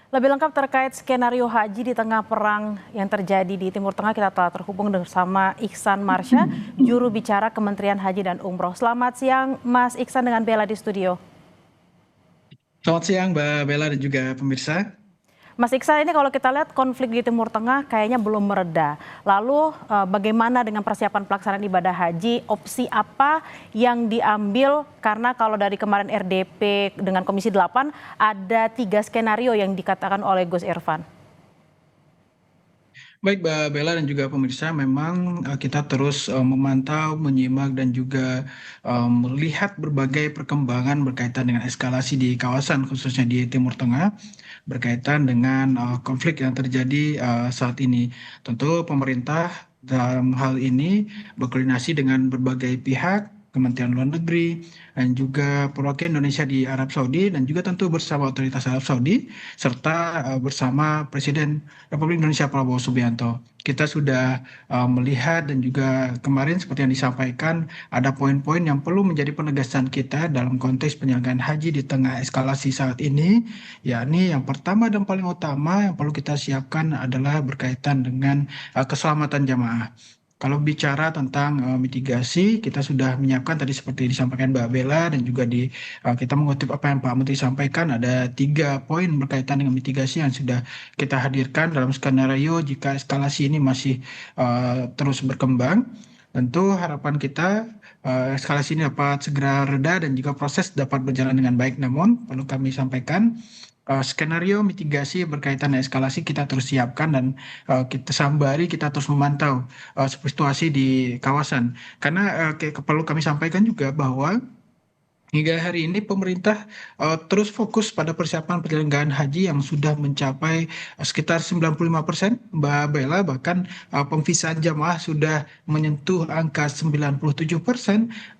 Lebih lengkap terkait skenario haji di tengah perang yang terjadi di Timur Tengah, kita telah terhubung bersama Iksan Marsha, juru bicara Kementerian Haji dan Umroh. Selamat siang, Mas Iksan dengan Bella di studio. Selamat siang Mbak Bella dan juga pemirsa. Mas Iksan, ini kalau kita lihat konflik di Timur Tengah kayaknya belum mereda. Lalu bagaimana dengan persiapan pelaksanaan ibadah haji? Opsi apa yang diambil? Karena kalau dari kemarin RDP dengan Komisi 8 ada 3 skenario yang dikatakan oleh Gus Irfan. Baik Mbak Bella dan juga pemirsa, memang kita terus memantau, menyimak dan juga melihat berbagai perkembangan berkaitan dengan eskalasi di kawasan khususnya di Timur Tengah berkaitan dengan konflik yang terjadi saat ini. Tentu pemerintah dalam hal ini berkoordinasi dengan berbagai pihak, Kementerian Luar Negeri, dan juga perwakilan Indonesia di Arab Saudi, dan juga tentu bersama otoritas Arab Saudi, serta bersama Presiden Republik Indonesia Prabowo Subianto. Kita sudah melihat dan juga kemarin seperti yang disampaikan, ada poin-poin yang perlu menjadi penegasan kita dalam konteks penyelenggaraan haji di tengah eskalasi saat ini, yakni yang pertama dan paling utama yang perlu kita siapkan adalah berkaitan dengan keselamatan jamaah. Kalau bicara tentang mitigasi, kita sudah menyiapkan tadi seperti disampaikan Mbak Bella dan juga kita mengutip apa yang Pak Menteri sampaikan, ada 3 poin berkaitan dengan mitigasi yang sudah kita hadirkan dalam skenario jika eskalasi ini masih terus berkembang. Tentu harapan kita eskalasi ini dapat segera reda dan juga proses dapat berjalan dengan baik. Namun perlu kami sampaikan skenario mitigasi berkaitan dengan eskalasi kita terus siapkan dan kita sambari, kita terus memantau situasi di kawasan. Karena perlu kami sampaikan juga bahwa hingga hari ini pemerintah terus fokus pada persiapan penyelenggaraan haji yang sudah mencapai sekitar 95%, Mbak Bella, bahkan pemvisaan jamaah sudah menyentuh angka 97%,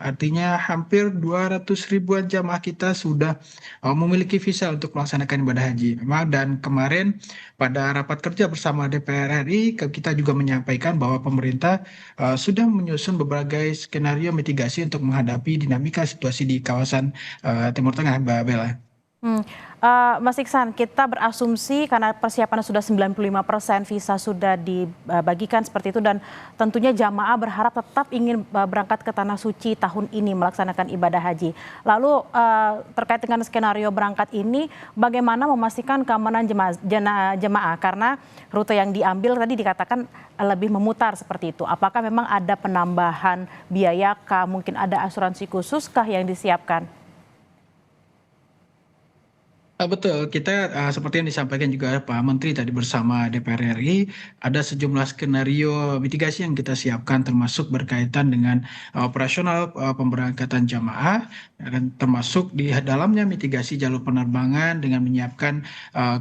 artinya hampir 200 ribuan jamaah kita sudah memiliki visa untuk melaksanakan ibadah haji. Memang dan kemarin pada rapat kerja bersama DPR RI kita juga menyampaikan bahwa pemerintah sudah menyusun berbagai skenario mitigasi untuk menghadapi dinamika situasi di kawasan Timur Tengah, Mbak Bella. Hmm. Mas Iksan, kita berasumsi karena persiapan sudah 95%, visa sudah dibagikan seperti itu, dan tentunya jamaah berharap tetap ingin berangkat ke Tanah Suci tahun ini melaksanakan ibadah haji. Lalu terkait dengan skenario berangkat ini, bagaimana memastikan keamanan jemaah? Karena rute yang diambil tadi dikatakan lebih memutar seperti itu. Apakah memang ada penambahan biaya kah? Mungkin ada asuransi khusus kah yang disiapkan? Betul, kita seperti yang disampaikan juga Pak Menteri tadi bersama DPR RI, ada sejumlah skenario mitigasi yang kita siapkan termasuk berkaitan dengan operasional pemberangkatan jamaah, dan termasuk di dalamnya mitigasi jalur penerbangan dengan menyiapkan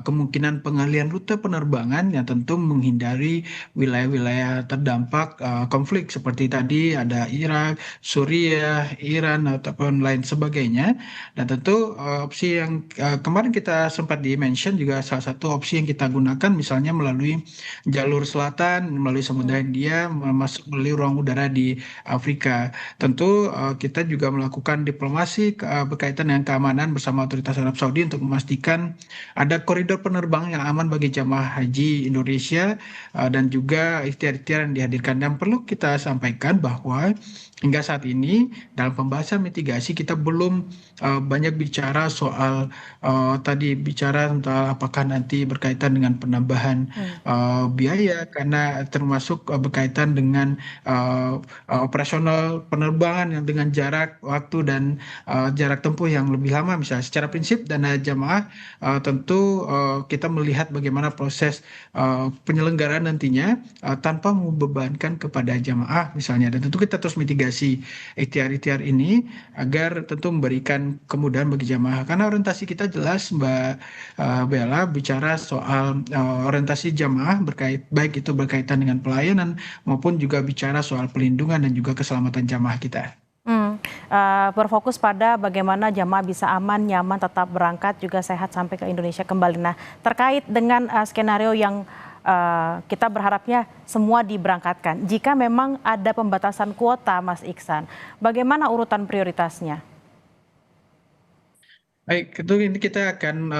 kemungkinan pengalihan rute penerbangan yang tentu menghindari wilayah-wilayah terdampak konflik seperti tadi ada Irak, Suriah, Iran ataupun lain sebagainya. Dan tentu opsi yang kemarin kita sempat di-mention juga salah satu opsi yang kita gunakan misalnya melalui jalur selatan, melalui Samudra Hindia, masuk melalui ruang udara di Afrika. Tentu kita juga melakukan diplomasi berkaitan dengan keamanan bersama otoritas Arab Saudi untuk memastikan ada koridor penerbangan yang aman bagi jamaah haji Indonesia dan juga ikhtiar-ikhtiar yang dihadirkan. Dan perlu kita sampaikan bahwa hingga saat ini dalam pembahasan mitigasi kita belum banyak bicara soal tadi bicara tentang apakah nanti berkaitan dengan penambahan biaya karena termasuk berkaitan dengan operasional penerbangan yang dengan jarak waktu dan jarak tempuh yang lebih lama. Misalnya secara prinsip dana jamaah tentu kita melihat bagaimana proses penyelenggaraan nantinya tanpa membebankan kepada jamaah misalnya, dan tentu kita terus mitigasi ikhtiar-ikhtiar ini agar tentu memberikan kemudahan bagi jamaah. Karena orientasi kita jelas, Mbak Bella, bicara soal orientasi jamaah baik itu berkaitan dengan pelayanan maupun juga bicara soal pelindungan dan juga keselamatan jamaah kita. Berfokus pada bagaimana jamaah bisa aman, nyaman, tetap berangkat, juga sehat sampai ke Indonesia kembali. Nah, terkait dengan skenario yang kita berharapnya semua diberangkatkan. Jika memang ada pembatasan kuota, Mas Iksan, bagaimana urutan prioritasnya? Baik, itu ini kita akan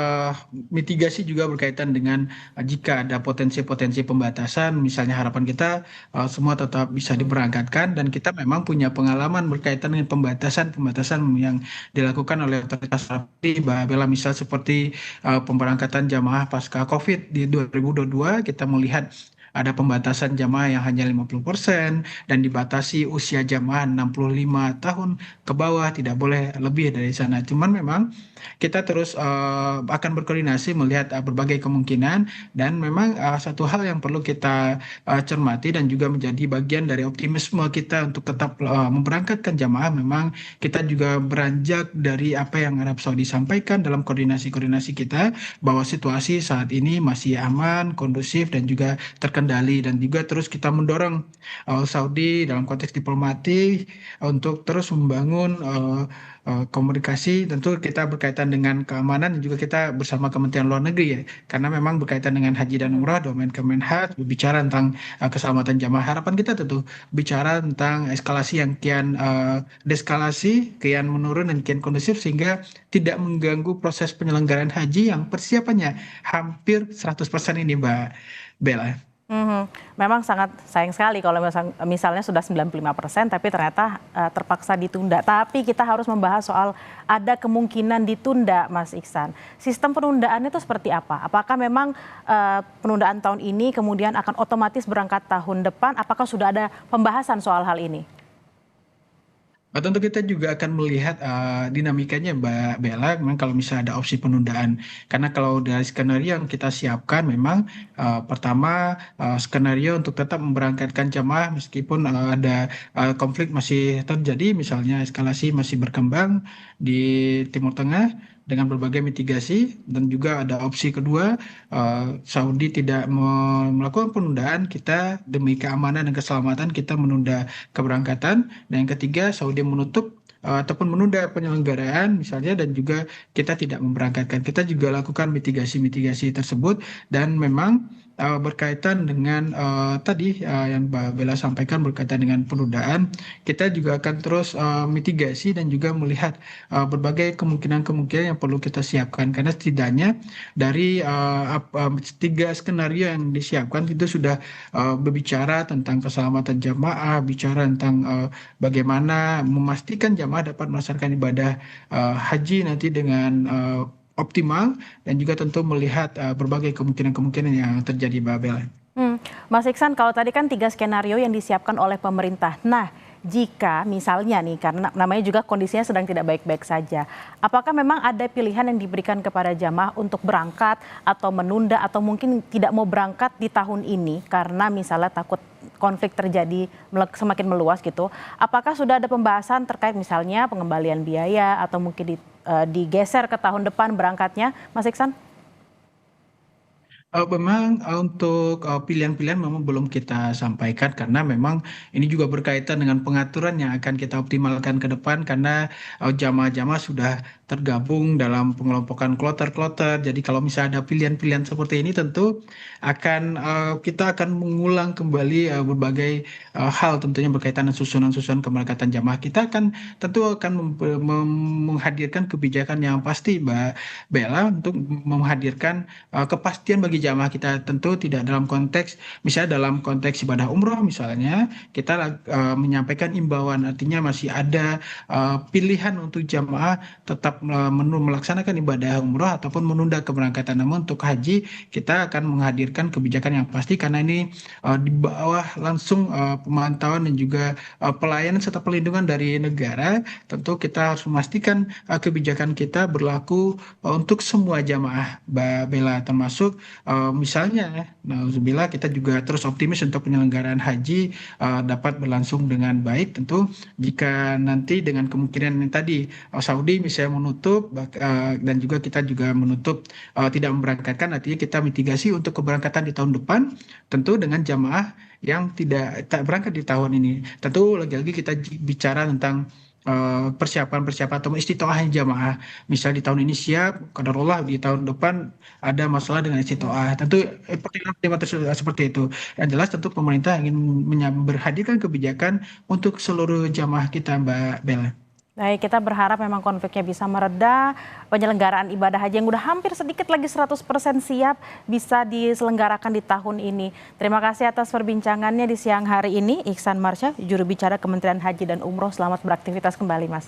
mitigasi juga berkaitan dengan jika ada potensi-potensi pembatasan, misalnya harapan kita semua tetap bisa Hmm. diberangkatkan dan kita memang punya pengalaman berkaitan dengan pembatasan-pembatasan yang dilakukan oleh otoritas seperti Mbak Bella, misal seperti pemberangkatan jamaah pasca COVID di 2022, kita melihat ada pembatasan jamaah yang hanya 50% dan dibatasi usia jamaah 65 tahun ke bawah, tidak boleh lebih dari sana. Cuman memang kita terus akan berkoordinasi melihat berbagai kemungkinan dan memang satu hal yang perlu kita cermati dan juga menjadi bagian dari optimisme kita untuk tetap memberangkatkan jamaah, memang kita juga beranjak dari apa yang Arab Saudi sampaikan dalam koordinasi-koordinasi kita bahwa situasi saat ini masih aman, kondusif dan juga terkendali, dan juga terus kita mendorong Saudi dalam konteks diplomatik untuk terus membangun komunikasi. Tentu kita berkaitan dengan keamanan dan juga kita bersama Kementerian Luar Negeri ya, karena memang berkaitan dengan haji dan Mhm. umrah, domain Kemenhad berbicara tentang keselamatan jamaah. Harapan kita tentu bicara tentang eskalasi yang kian deskalasi, kian menurun dan kian kondusif sehingga tidak mengganggu proses penyelenggaraan haji yang persiapannya hampir 100% ini, Mbak Bella. Mhm. Memang sangat sayang sekali kalau misalnya sudah 95% tapi ternyata terpaksa ditunda. Tapi kita harus membahas soal ada kemungkinan ditunda, Mas Iksan. Sistem penundaannya itu seperti apa? Apakah memang penundaan tahun ini kemudian akan otomatis berangkat tahun depan? Apakah sudah ada pembahasan soal hal ini? Tentu kita juga akan melihat dinamikanya, Mbak Bella, memang kalau misalnya ada opsi penundaan. Karena kalau dari skenario yang kita siapkan memang pertama skenario untuk tetap memberangkatkan jamaah meskipun ada konflik masih terjadi, misalnya eskalasi masih berkembang di Timur Tengah dengan berbagai mitigasi, dan juga ada opsi kedua, Saudi tidak melakukan penundaan, kita demi keamanan dan keselamatan kita menunda keberangkatan. Dan yang ketiga, Saudi menutup ataupun menunda penyelenggaraan misalnya, dan juga kita tidak memberangkatkan. Kita juga lakukan mitigasi-mitigasi tersebut, dan memang berkaitan dengan tadi yang Mbak Bella sampaikan berkaitan dengan penundaan, kita juga akan terus mitigasi dan juga melihat berbagai kemungkinan-kemungkinan yang perlu kita siapkan, karena setidaknya dari tiga skenario yang disiapkan itu sudah berbicara tentang keselamatan jamaah, bicara tentang bagaimana memastikan jamaah dapat melaksanakan ibadah haji nanti dengan optimal, dan juga tentu melihat berbagai kemungkinan-kemungkinan yang terjadi, Babel. Mas Iksan, kalau tadi kan 3 skenario yang disiapkan oleh pemerintah. Nah, jika misalnya nih, karena namanya juga kondisinya sedang tidak baik-baik saja, apakah memang ada pilihan yang diberikan kepada jamaah untuk berangkat atau menunda atau mungkin tidak mau berangkat di tahun ini karena misalnya takut konflik terjadi semakin meluas gitu? Apakah sudah ada pembahasan terkait misalnya pengembalian biaya atau mungkin digeser ke tahun depan berangkatnya, Mas Iksan? Memang untuk pilihan-pilihan memang belum kita sampaikan, karena memang ini juga berkaitan dengan pengaturan yang akan kita optimalkan ke depan, karena jamaah-jamaah sudah tergabung dalam pengelompokan kloter-kloter. Jadi kalau misalnya ada pilihan-pilihan seperti ini, tentu kita akan mengulang kembali berbagai hal tentunya berkaitan dengan susunan-susunan keberangkatan jamaah. Kita akan tentu akan menghadirkan kebijakan yang pasti, Mbak Bella, untuk menghadirkan kepastian bagi jamaah kita. Tentu tidak dalam konteks, misalnya dalam konteks ibadah umroh misalnya, kita menyampaikan imbauan, artinya masih ada pilihan untuk jamaah tetap melaksanakan ibadah umroh ataupun menunda keberangkatan. Namun untuk haji kita akan menghadirkan kebijakan yang pasti, karena ini di bawah langsung pemantauan dan juga pelayanan serta perlindungan dari negara. Tentu kita harus memastikan kebijakan kita berlaku untuk semua jamaah, Mbak Bella, termasuk misalnya, nauzubillah, kita juga terus optimis untuk penyelenggaraan haji dapat berlangsung dengan baik. Tentu jika nanti dengan kemungkinan yang tadi Saudi misalnya menutup dan juga kita juga menutup tidak memberangkatkan, artinya kita mitigasi untuk keberangkatan di tahun depan, tentu dengan jamaah yang tidak tak berangkat di tahun ini. Tentu lagi-lagi kita bicara tentang persiapan-persiapan atau istitoah jamaah. Misal di tahun ini siap, qadarullah di tahun depan ada masalah dengan istitoah. Tentu pertimbangan seperti itu. Yang jelas tentu pemerintah ingin berhadirkan kebijakan untuk seluruh jamaah kita, Mbak Bella. Baik, kita berharap memang konfliknya bisa mereda, penyelenggaraan ibadah haji yang udah hampir sedikit lagi 100% siap bisa diselenggarakan di tahun ini. Terima kasih atas perbincangannya di siang hari ini, Iksan Marsha, juru bicara Kementerian Haji dan Umroh. Selamat beraktivitas kembali, Mas.